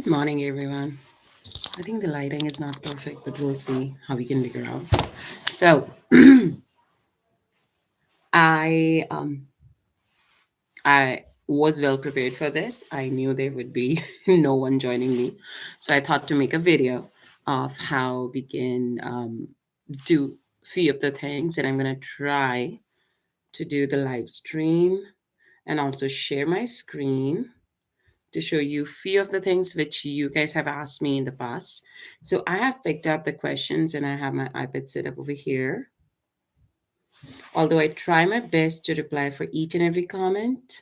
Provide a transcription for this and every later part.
Good morning, everyone. I think the lighting is not perfect, but we'll see how we can figure out. So, I I was well prepared for this. I knew there would be no one joining me, so I thought to make a video of how we can do few of the things, and I'm gonna try to do the live stream and also share my screen to show you few of the things which you guys have asked me in the past. So I have picked up the questions and I have my iPad set up over here. Although I try my best to reply for each and every comment,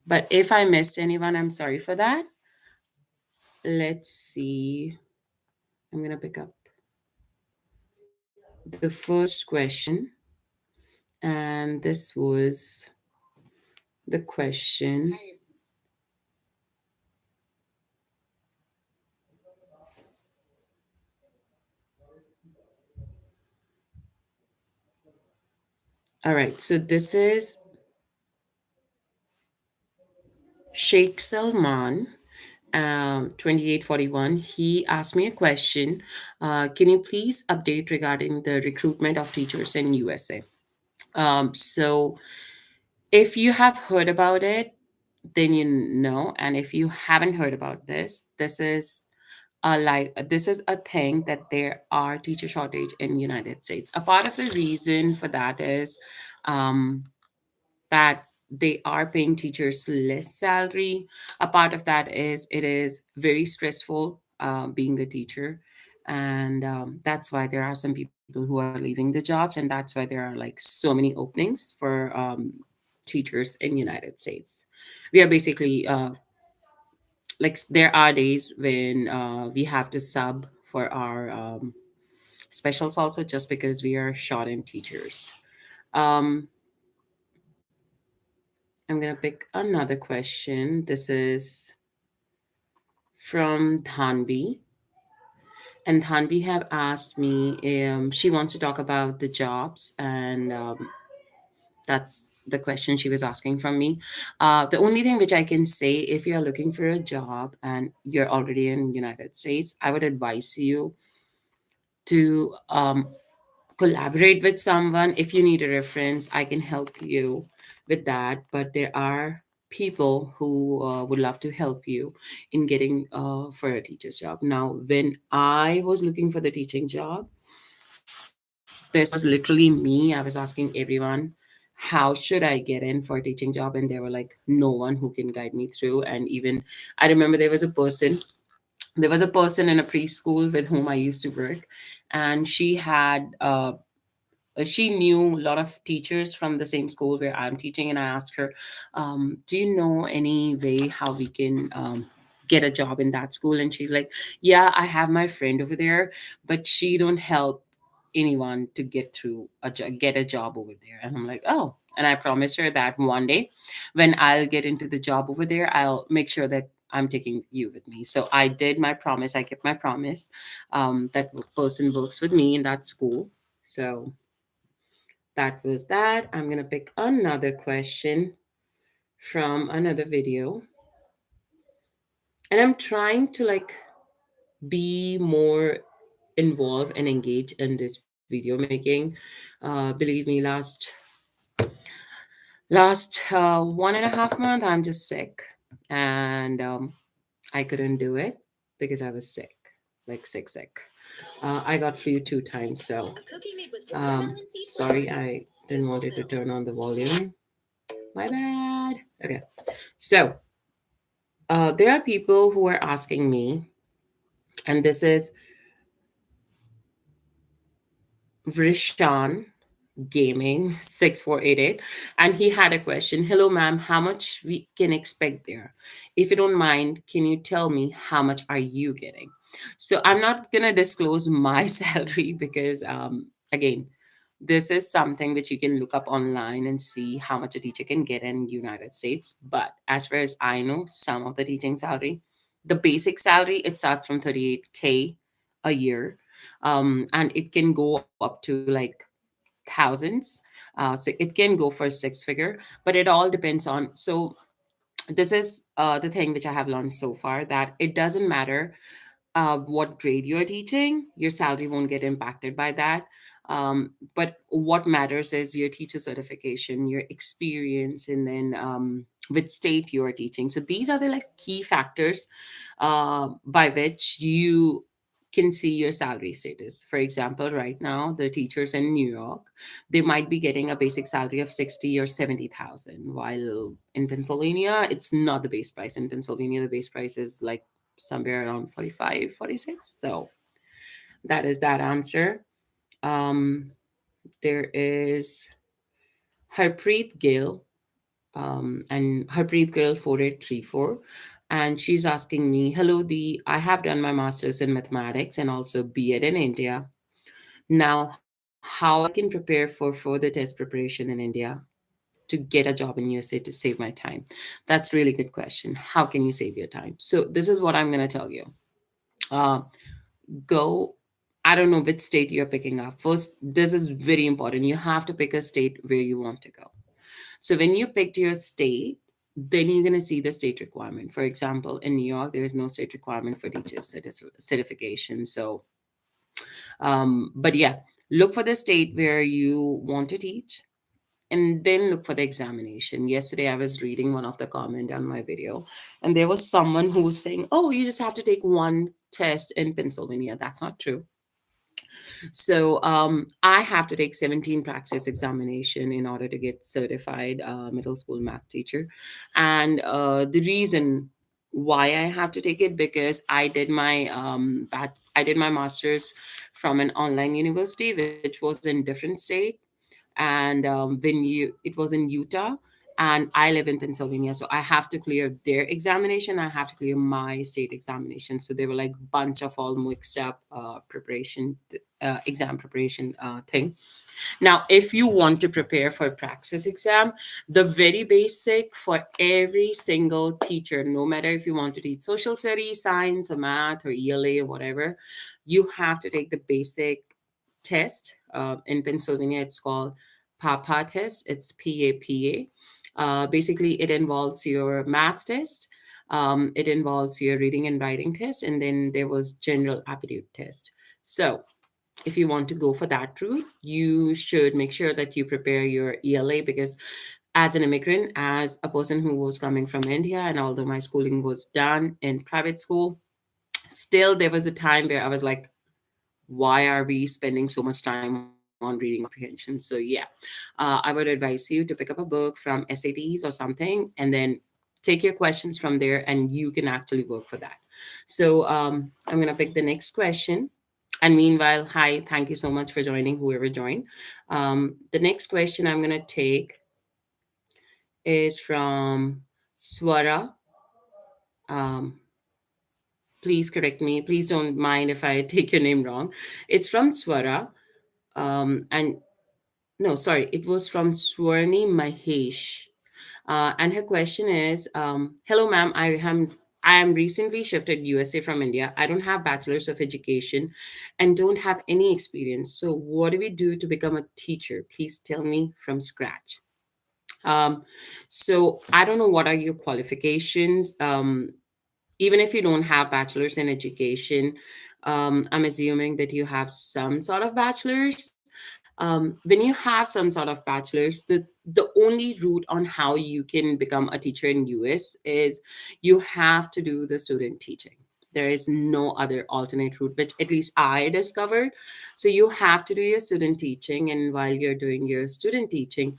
but if I missed anyone, I'm sorry for that. Let's see. I'm gonna pick up the first question, and this was the question. All right, so this is Sheikh Salman, 2841. He asked me a question. Can you please update regarding the recruitment of teachers in USA? So if you have heard about it, then you know. And if you haven't heard about this, this is a thing that there are teacher shortage in United States. A part of the reason for that is um, that they are paying teachers less salary. A part of that is it is very stressful being a teacher. And that's why there are some people who are leaving the jobs. And that's why there are like so many openings for teachers in United States. We are basically there are days when we have to sub for our specials also just because we are short in teachers. Um, I'm gonna pick another question. This is from Dhanvi. And Dhanvi have asked me, she wants to talk about the jobs, and that's the question she was asking from me. The only thing which I can say, if you're looking for a job and you're already in United States, I would advise you to collaborate with someone. If you need a reference, I can help you with that. But there are people who would love to help you in getting for a teacher's job. Now, when I was looking for the teaching job, this was literally me. I was asking everyone, how should I get in for a teaching job? And there were like no one who can guide me through. And even I remember there was a person in a preschool with whom I used to work, and she knew a lot of teachers from the same school where I'm teaching, and I asked her, "Do you know any way how we can get a job in that school?" And she's like, "Yeah, I have my friend over there, but she don't help anyone to get a job over there." And I'm like, "Oh." And I promised her that one day, when I'll get into the job over there, I'll make sure that I'm taking you with me. So I did my promise. I kept my promise. That person works with me in that school. So that was that. I'm going to pick another question from another video. And I'm trying to be more involved and engaged in this video making. Believe me, last 1.5 month, I'm just sick. And I couldn't do it because I was sick, like sick. I got flu 2 times. So sorry, I didn't want it to turn on the volume. My bad. Okay. So there are people who are asking me, and this is Vrishan Gaming 6488, and he had a question. Hello, ma'am. How much we can expect there? If you don't mind, can you tell me how much are you getting? So I'm not gonna disclose my salary because again, this is something which you can look up online and see how much a teacher can get in United States. But as far as I know, some of the teaching salary, the basic salary, it starts from 38K a year. And it can go up to like thousands. So it can go for six figure, but it all depends on. So This is the thing which I have learned so far, that it doesn't matter what grade you're teaching, your salary won't get impacted by that. But what matters is your teacher certification, your experience, and then which state you are teaching. So these are the like key factors by which you can see your salary status. For example, right now the teachers in New York, they might be getting a basic salary of 60 or 70,000, while in Pennsylvania it's not the base price. In Pennsylvania the base price is like somewhere around 45, 46. So that is that answer. um there is Harpreet Gill, and Harpreet Gill 4834, and she's asking me, hello the I have done my master's in mathematics and also B.Ed in India. Now, how I can prepare for further test preparation in India to get a job in USA to save my time? That's really good question. How can you save your time? So this is what I'm going to tell you. uh, Go, I don't know which state you're picking up. First, this is very important. You have to pick a state where you want to go. So when you picked your state, then you're going to see the state requirement. For example, in New York, there is no state requirement for teacher certification. So, but yeah, look for the state where you want to teach, and then look for the examination. Yesterday, I was reading one of the comment on my video, and there was someone who was saying, "Oh, you just have to take one test in Pennsylvania." That's not true. So I have to take 17 practice examination in order to get certified middle school math teacher. And the reason why I have to take it, because I did my master's from an online university which was in different state. And it was in Utah, and I live in Pennsylvania, so I have to clear their examination. I have to clear my state examination. So they were like bunch of all mixed up exam preparation thing. Now, if you want to prepare for a praxis exam, the very basic for every single teacher, no matter if you want to teach social studies, science, or math, or ELA, or whatever, you have to take the basic test. In Pennsylvania, it's called PAPA test. It's PAPA. Basically, it involves your math test. It involves your reading and writing test, and then there was general aptitude test. So if you want to go for that route, you should make sure that you prepare your ELA, because as an immigrant, as a person who was coming from India, and although my schooling was done in private school, still there was a time where I was like, why are we spending so much time on reading comprehension? So yeah, I would advise you to pick up a book from SATs or something, and then take your questions from there, and you can actually work for that. So I'm going to pick the next question. And meanwhile, hi, thank you so much for joining, whoever joined. The next question I'm going to take is from Swara. Um, Please correct me. Please don't mind if I take your name wrong. It's from Swara. And no, sorry, it was from Swarni Mahesh. And her question is, hello, ma'am. I am recently shifted USA from India. I don't have bachelor's of education and don't have any experience. So what do we do to become a teacher? Please tell me from scratch. Um, so I don't know what are your qualifications. Even if you don't have bachelor's in education, I'm assuming that you have some sort of bachelor's. When you have some sort of bachelor's, the only route on how you can become a teacher in US is you have to do the student teaching. There is no other alternate route, which at least I discovered. So you have to do your student teaching, and while you're doing your student teaching,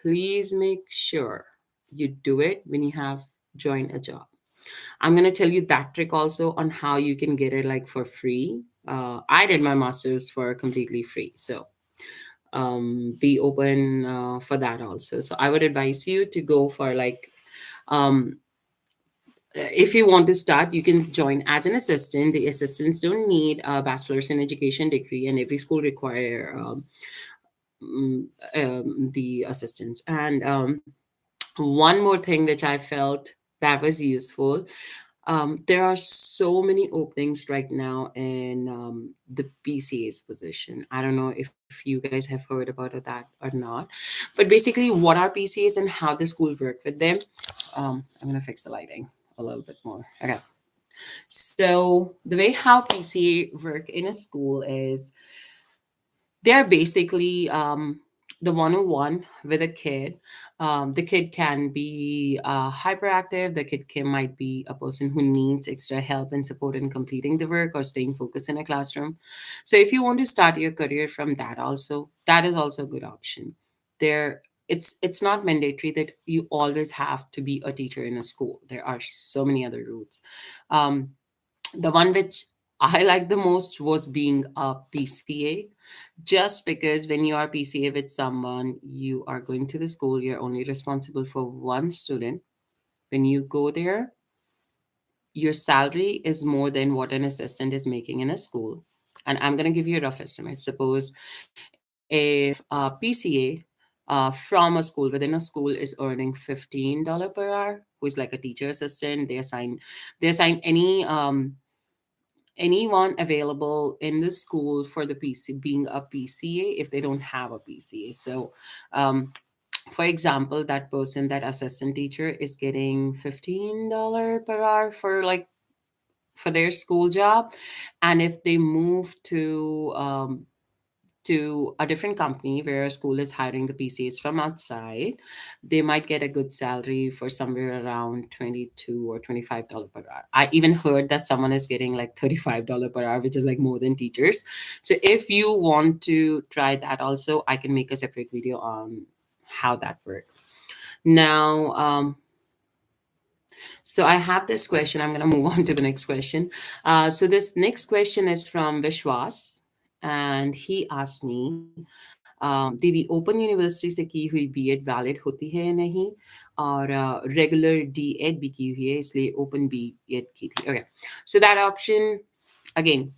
please make sure you do it when you have joined a job. I'm going to tell you that trick also on how you can get it like for free. I did my master's for completely free. So be open for that also. So I would advise you to go for like, um, if you want to start, you can join as an assistant. The assistants don't need a bachelor's in education degree, and every school require the assistants. And one more thing which I felt that was useful. There are so many openings right now in the PCA's position. I don't know if you guys have heard about that or not, but basically, what are PCAs and how the school work with them? I'm gonna fix the lighting a little bit more. Okay. So the way how PCA work in a school is they're basically the one-on-one with a kid. The kid can be hyperactive. The kid might be a person who needs extra help and support in completing the work or staying focused in a classroom. So if you want to start your career from that, also that is also a good option. There, it's not mandatory that you always have to be a teacher in a school. There are so many other routes. Um, the one which I like the most was being a PCA, just because when you are PCA with someone, you are going to the school, you're only responsible for one student. When you go there, your salary is more than what an assistant is making in a school. And I'm going to give you a rough estimate. Suppose if a PCA from a school within a school is earning $15 per hour, who is like a teacher assistant, they assign anyone available in the school for the PC being a PCA if they don't have a PCA. So, um, for example, that person, that assistant teacher, is getting $15 per hour for like for their school job, and if they move to a different company where a school is hiring the PCs from outside, they might get a good salary for somewhere around 22 or $25 per hour. I even heard that someone is getting like $35 per hour, which is like more than teachers. So if you want to try that also, I can make a separate video on how that works. Now, so I have this question. I'm going to move on to the next question. So this next question is from Vishwas, and he asked me, दीदी open university से की हुई BEd valid होती है या नहीं, और regular DEd भी की हुई है, इसलिए ओपन बीएड की थी. Okay, so that option again,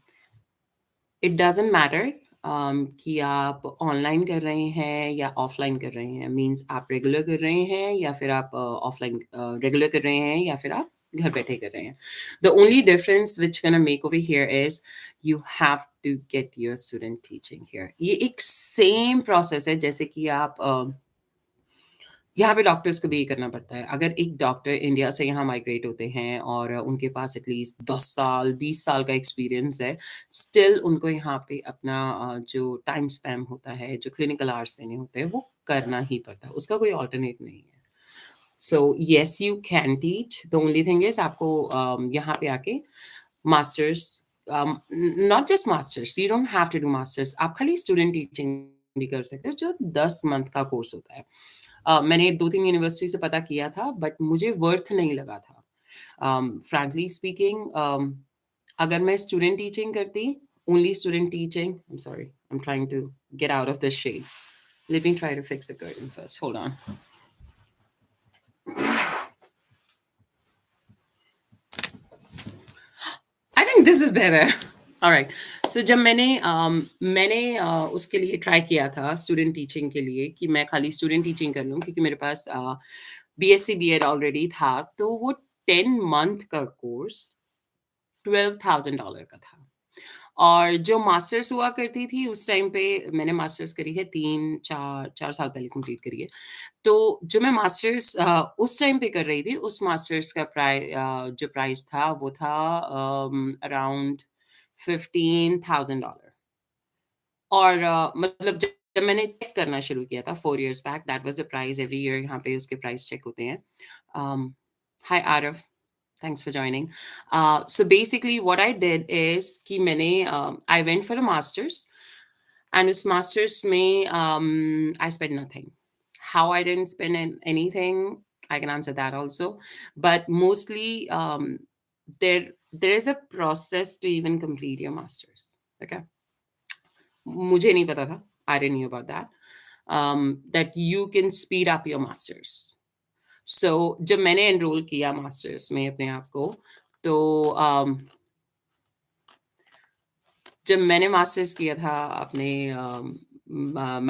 it doesn't matter कि आप ऑनलाइन कर रहे हैं या ऑफलाइन कर रहे हैं. मींस आप रेगुलर कर रहे हैं या फिर आप ऑफलाइन रेगुलर कर रहे हैं या फिर आप घर बैठे कर रहे हैं. The only difference which can make over here is you have to get your student teaching here. ये एक सेम प्रोसेस है जैसे कि आप यहाँ पे डॉक्टर्स को भी ये करना पड़ता है. अगर एक डॉक्टर इंडिया से यहाँ माइग्रेट होते हैं और उनके पास एटलीस्ट 10 साल 20 साल का एक्सपीरियंस है, स्टिल उनको यहाँ पे अपना जो टाइम स्पैम होता है, जो क्लिनिकल आवर्स देने होते हैं, वो करना ही पड़ता है. उसका कोई ऑल्टरनेट नहीं है. So yes, you can teach. The only thing is आपको यहाँ पे आके masters, not just masters, you don't have to do masters. आप खाली स्टूडेंट टीचिंग भी कर सकते हो, जो 10 मंथ का कोर्स होता है. मैंने 2-3 यूनिवर्सिटी से पता किया था, बट मुझे वर्थ नहीं लगा था. फ्रैंकली स्पीकिंग, अगर मैं स्टूडेंट टीचिंग करती, only student teaching, I am sorry, I am trying to get out of this shade. Let me try to fix the curtain first. Hold on. I think this is better. All right. So जब मैंने उसके लिए try किया था student teaching के लिए कि मैं खाली स्टूडेंट टीचिंग कर लूँ, क्योंकि मेरे पास बीएससी बीएड ऑलरेडी था, तो वो 10 मंथ का कोर्स $12,000 का था. और जो मास्टर्स हुआ करती थी उस टाइम पे, मैंने मास्टर्स करी है 3-4 साल पहले कंप्लीट करी है. तो जो मैं मास्टर्स उस टाइम पे कर रही थी, उस मास्टर्स का जो प्राइस था वो था अराउंड $15,000. और मतलब जब मैंने चेक करना शुरू किया था 4 years back, that was the price. Every year यहाँ पे उसके प्राइस चेक होते हैं. हाय आरफ, thanks for joining. So basically what I did is कि मैंने I went for a master's, and उस master's में I spent nothing. How I didn't spend anything, I can answer that also. But mostly there is a process to even complete your master's. Okay, मुझे नहीं पता था. I didn't know about that. That you can speed up your master's. So जब मैंने enrol किया masters में अपने आप को, तो जब मैंने मास्टर्स किया था अपने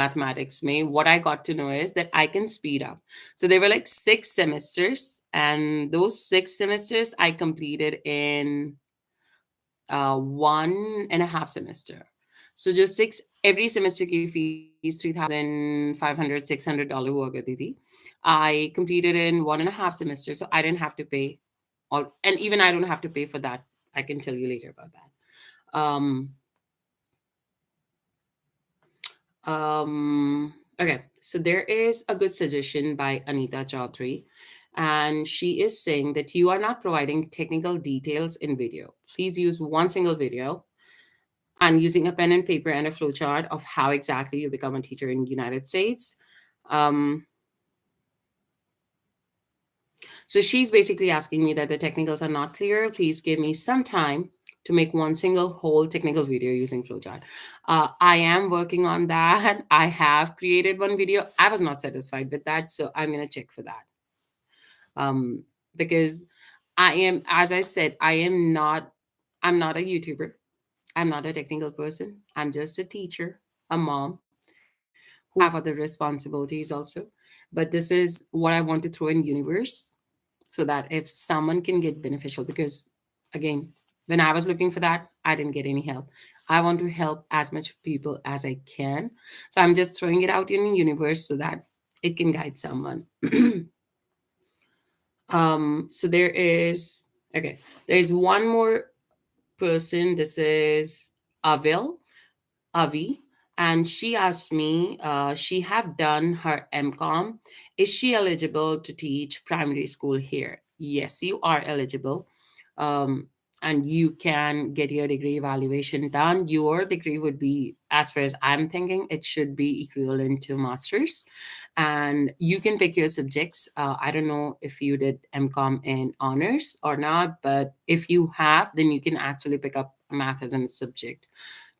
mathematics में, what I got to know is that I can speed up. So there were like 6 semesters, and those 6 semesters I completed in 1.5 semester. So just 6 every semester की फीस $3,500, $600 हुआ करती थी. I completed in 1.5 semesters, so I didn't have to pay all, and even I don't have to pay for that. I can tell you later about that. Um, okay, so there is a good suggestion by Anita Chaudhary, and she is saying that you are not providing technical details in video. Please use one single video and using a pen and paper and a flowchart of how exactly you become a teacher in the United States. Um, so she's basically asking me that the technicals are not clear. Please give me some time to make one single whole technical video using flowchart. I am working on that. I have created one video. I was not satisfied with that, so I'm gonna check for that. Um, because I am, as I said, I'm not a YouTuber. I'm not a technical person. I'm just a teacher, a mom who have other responsibilities also. But this is what I want to throw in universe so that if someone can get beneficial, because again, when I was looking for that, I didn't get any help. I want to help as much people as I can. So I'm just throwing it out in the universe so that it can guide someone. So there is okay. There's one more person. This is Avil. Avi, and she asked me, she have done her MCOM. Is she eligible to teach primary school here? Yes, you are eligible. Um, and you can get your degree evaluation done. Your degree would be, as far as I'm thinking, it should be equivalent to master's. And you can pick your subjects. I don't know if you did MCOM in honors or not, but if you have, then you can actually pick up math as a subject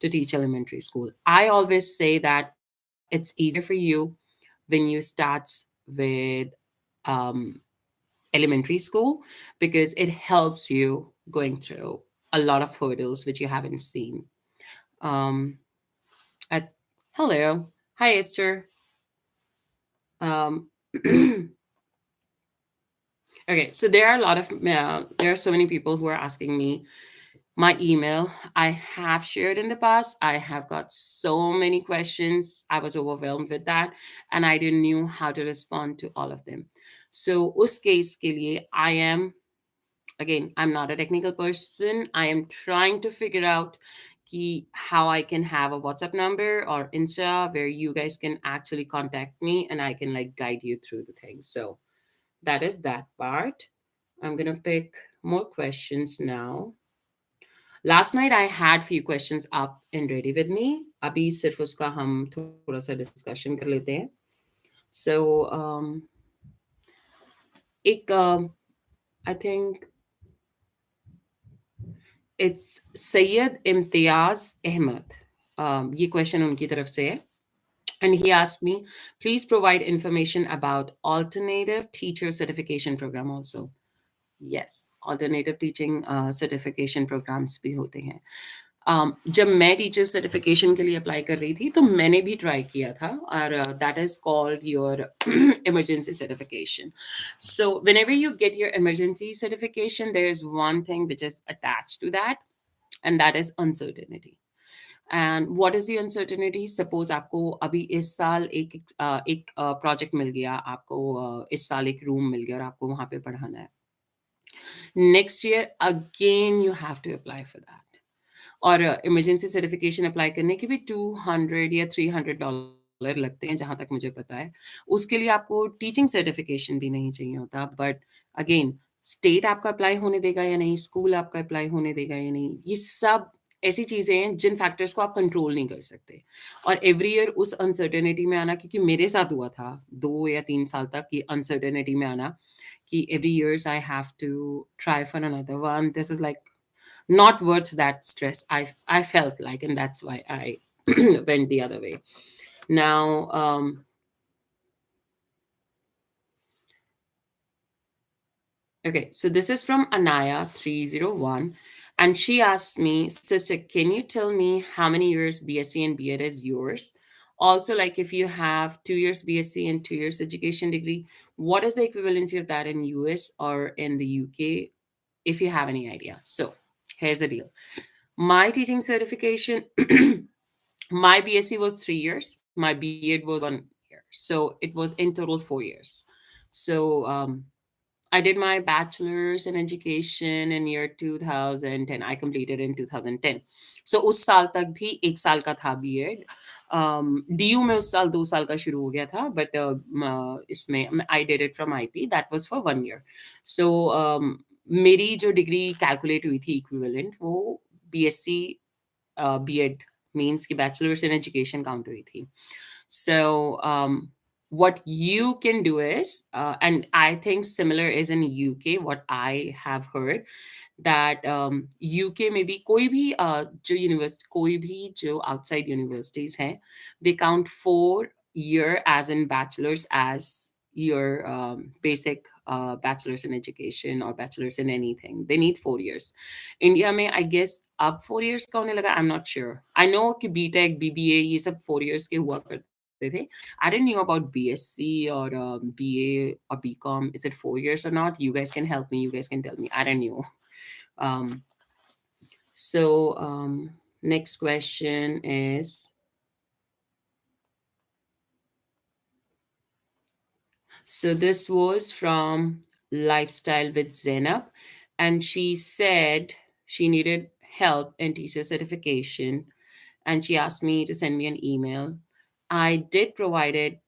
to teach elementary school. I always say that it's easier for you when you start with um, elementary school because it helps you going through a lot of hurdles which you haven't seen. Um, at, hello, hi Esther. Um, okay, so there are a lot of there are so many people who are asking me my email. I have shared in the past. I have got so many questions. I was overwhelmed with that and I didn't know how to respond to all of them. So us case ke liye, I am, again, I'm not a technical person. I am trying to figure out how I can have a WhatsApp number or Insta where you guys can actually contact me and I can like guide you through the thing. So that is that part. I'm gonna pick more questions now. Last night I had few questions up and ready with me. अभी सिर्फ उसका हम थोड़ा सा discussion कर लेते हैं. So एक I think it's Sayyid Imtiaz Ahmed. ये क्वेश्चन उनकी तरफ से है. And he asked me, please provide information about alternative teacher certification program also. Yes, alternative teaching certification programs भी होते हैं. जब मैं टीचर सर्टिफिकेशन के लिए अप्लाई कर रही थी तो मैंने भी ट्राई किया था और that is called your emergency certification. So whenever you get your emergency certification there is one thing which is attach to that and that is uncertainty. And what is the uncertainty? Suppose आपको अभी इस साल एक project मिल गया, आपको इस साल एक रूम मिल गया और आपको वहां पे पढ़ाना है. Next year again you have to apply for that. और इमरजेंसी सर्टिफिकेशन अप्लाई करने के भी 200 या $300 लगते हैं जहाँ तक मुझे पता है. उसके लिए आपको टीचिंग सर्टिफिकेशन भी नहीं चाहिए होता. बट अगेन, स्टेट आपका अप्लाई होने देगा या नहीं, स्कूल आपका अप्लाई होने देगा या नहीं, ये सब ऐसी चीज़ें हैं जिन फैक्टर्स को आप कंट्रोल नहीं कर सकते. और एवरी ईयर उस अनसर्टेनिटी में आना, क्योंकि मेरे साथ हुआ था 2 या 3 साल तक कि अनसर्टेनिटी में आना कि every years I have to try for another one. This is like not worth that stress. I felt like, and that's why I went the other way. Now, okay, so this is from Anaya 301, and she asked me, sister, can you tell me how many years BSc and B.Ed is yours? Also, like if you have 2 years BSc and 2 years education degree, what is the equivalency of that in US or in the UK? If you have any idea. So here's the deal. My teaching certification, my BSc was 3 years. My B.Ed was 1 year, so it was in total 4 years. So I did my bachelor's in education in year 2010. I completed in 2010. So उस साल तक भी 1 साल का था BEd. DU में उस साल 2 साल का शुरू हो गया था, बट इसमें I did it from IP, that was for 1 year. So मेरी जो डिग्री कैलकुलेट हुई थी इक्विवेलेंट, वो बीएससी बीएड मीन्स की बैचलर्स इन एजुकेशन काउंट हुई थी. So, what you can do is, and I think similar is in UK, what I have heard, that UK में भी कोई भी जो यूनिवर्सिटी, कोई भी जो outside universities हैं, they count 4 year as in bachelor's as your basic bachelor's in education or bachelor's in anything. They need 4 years. India में I guess अब 4 years का होने लगा. I'm not sure. I know कि BTech, BBA ये सब 4 years के हुआ करते थे. I didn't know about BSc or BA or BCom. Is it 4 years or not? You guys can help me. You guys can tell me. I don't know. Um, so next question is, so this was from Lifestyle with Zainab, and she said she needed help in teacher certification, and she asked me to send me an email. I did provided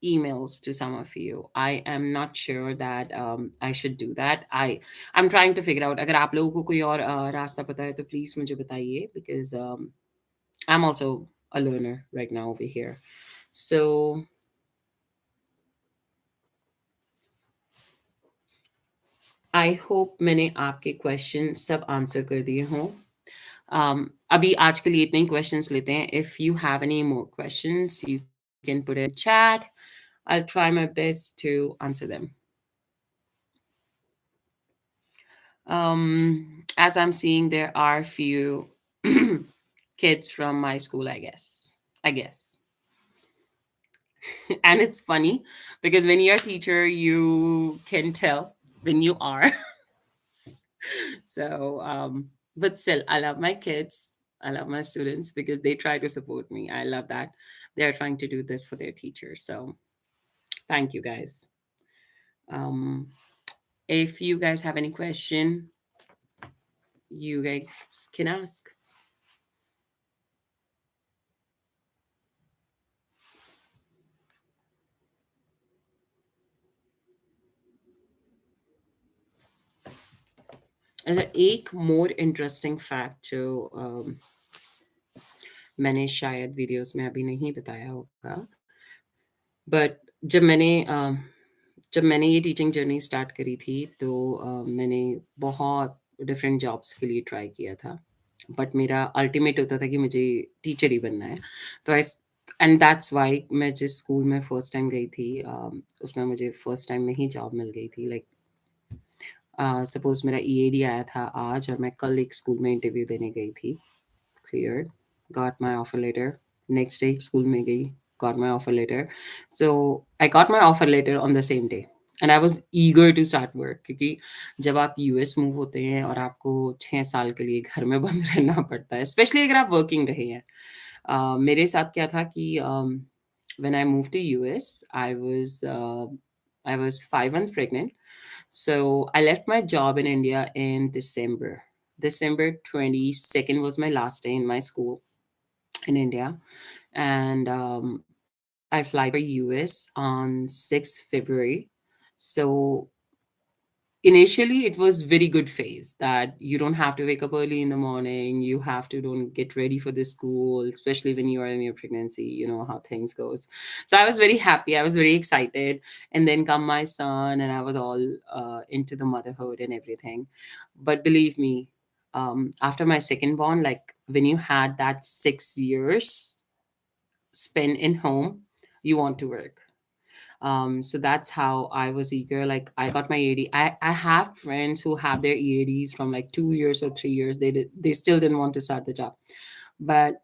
emails to some of you. I am not sure that I should do that. I'm trying to figure out. अगर आप लोगों को कोई और रास्ता पता है तो please मुझे बताइए, because I'm also a learner right now over here. So I hope मैंने आपके क्वेश्चन सब आंसर कर दिए हों. अभी आज के लिए इतने ही क्वेश्चंस लेते हैं. If you have any more questions, you can put it in chat. I'll try my best to answer them. As I'm seeing, there are few kids from my school, I guess. I guess. And it's funny because when you're a teacher, you can tell when you are. So, but still, I love my kids. I love my students because they try to support me. I love that they're trying to do this for their teachers. So, thank you guys. Um, if you guys have any question, you guys can ask. अच्छा, एक more interesting fact जो मैंने शायद videos में अभी नहीं बताया होगा, बट जब मैंने ये टीचिंग जर्नी स्टार्ट करी थी, तो मैंने बहुत डिफरेंट जॉब्स के लिए ट्राई किया था, बट मेरा अल्टीमेट होता था कि मुझे टीचर ही बनना है. तो आई एंड दैट्स वाई मैं जिस स्कूल में फर्स्ट टाइम गई थी, उसमें मुझे फर्स्ट टाइम में ही जॉब मिल गई थी. लाइक सपोज मेरा ईएडी आया था आज और मैं कल एक स्कूल में इंटरव्यू देने गई थी. Cleared, got my offer letter. Next day, school में गई, got my offer letter. So I got my offer letter on the same day. And I was eager to start work क्योंकि जब आप US move होते हैं और आपको 6 साल के लिए घर में बंद रहना पड़ता है, स्पेशली अगर आप वर्किंग रहे हैं. मेरे साथ क्या था कि when I moved to US, I was 5 months pregnant. So I left my job in India in December. December 22nd was my last day in my school in India. And I fly to US on 6th February. So initially it was very good phase that you don't have to wake up early in the morning, you have to don't get ready for the school, especially when you are in your pregnancy, you know how things goes. So I was very happy, I was very excited. And then come my son, and I was all into the motherhood and everything. But believe me, after my second born, like when you had that 6 years spent in home, you want to work. So that's how I was eager. Like I got my EAD. I have friends who have their EADs from like 2 years or 3 years. They still didn't want to start the job. But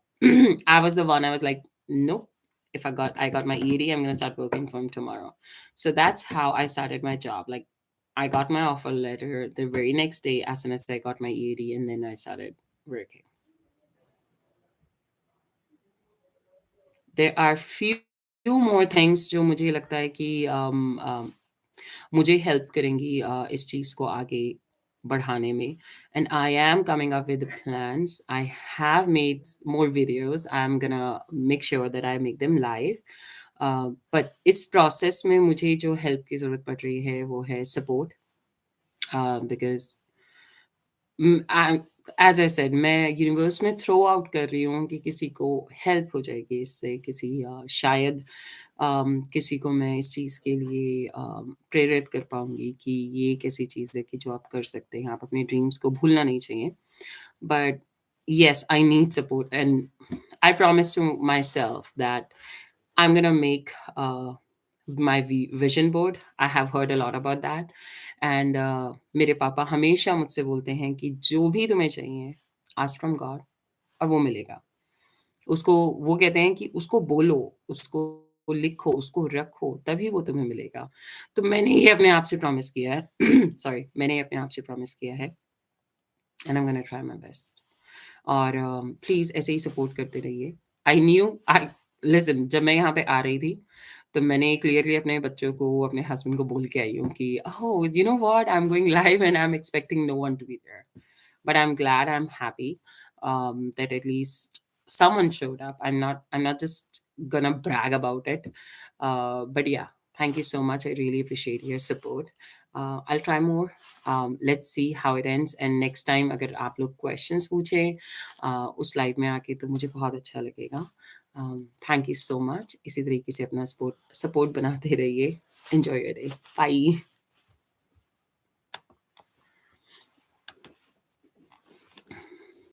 I was the one, I was like, nope. If I got my EAD, I'm gonna start working from tomorrow. So that's how I started my job. Like I got my offer letter the very next day as soon as I got my EAD, and then I started working. There are few more things जो मुझे लगता है कि मुझे help करेंगी इस चीज़ को आगे बढ़ाने में। And I am coming up with plans, I have made more videos, I am gonna make sure that I make them live. But इस प्रोसेस में मुझे जो हेल्प की ज़रूरत पड़ रही है वो है support, because as I said मैं यूनिवर्स में थ्रो आउट कर रही हूँ कि किसी को हेल्प हो जाएगी इससे, किसी शायद किसी को मैं इस चीज़ के लिए प्रेरित कर पाऊँगी कि ये एक ऐसी चीज़ है कि जो आप कर सकते हैं, आप अपने ड्रीम्स को भूलना नहीं चाहिए। But yes, I need support, and I promise to myself that I'm gonna make my vision board. I have heard a lot about that, and मेरे पापा हमेशा मुझसे बोलते हैं कि जो भी तुम्हें चाहिए, ask from God और वो मिलेगा। उसको वो कहते हैं कि उसको बोलो, उसको लिखो, उसको रखो, तभी वो तुम्हें मिलेगा। तो मैंने ये अपने आप से प्रॉमिस किया है सॉरी, मैंने अपने आप से प्रॉमिस किया है, and I am gonna try my best. और प्लीज़ ऐसे ही सपोर्ट करते रहिए। आई लिसन, जब मैं यहाँ पे आ रही थी, तो मैंने क्लियरली अपने बच्चों को, अपने हस्बैंड को बोल के आई हूँ कि oh, you know what? I am going live and I am expecting no one to be there. But I'm glad, I'm happy that at least someone showed up. I'm not just gonna brag about it. But yeah, thank you so much. I really appreciate your support. I'll try more. Let's see how it ends. And next time, अगर आप लोग questions पूछें उस live में आके, तो मुझे बहुत अच्छा लगेगा. Thank you so much. इसी तरीके से अपना support बनाते रहिए. Enjoy your day. Bye.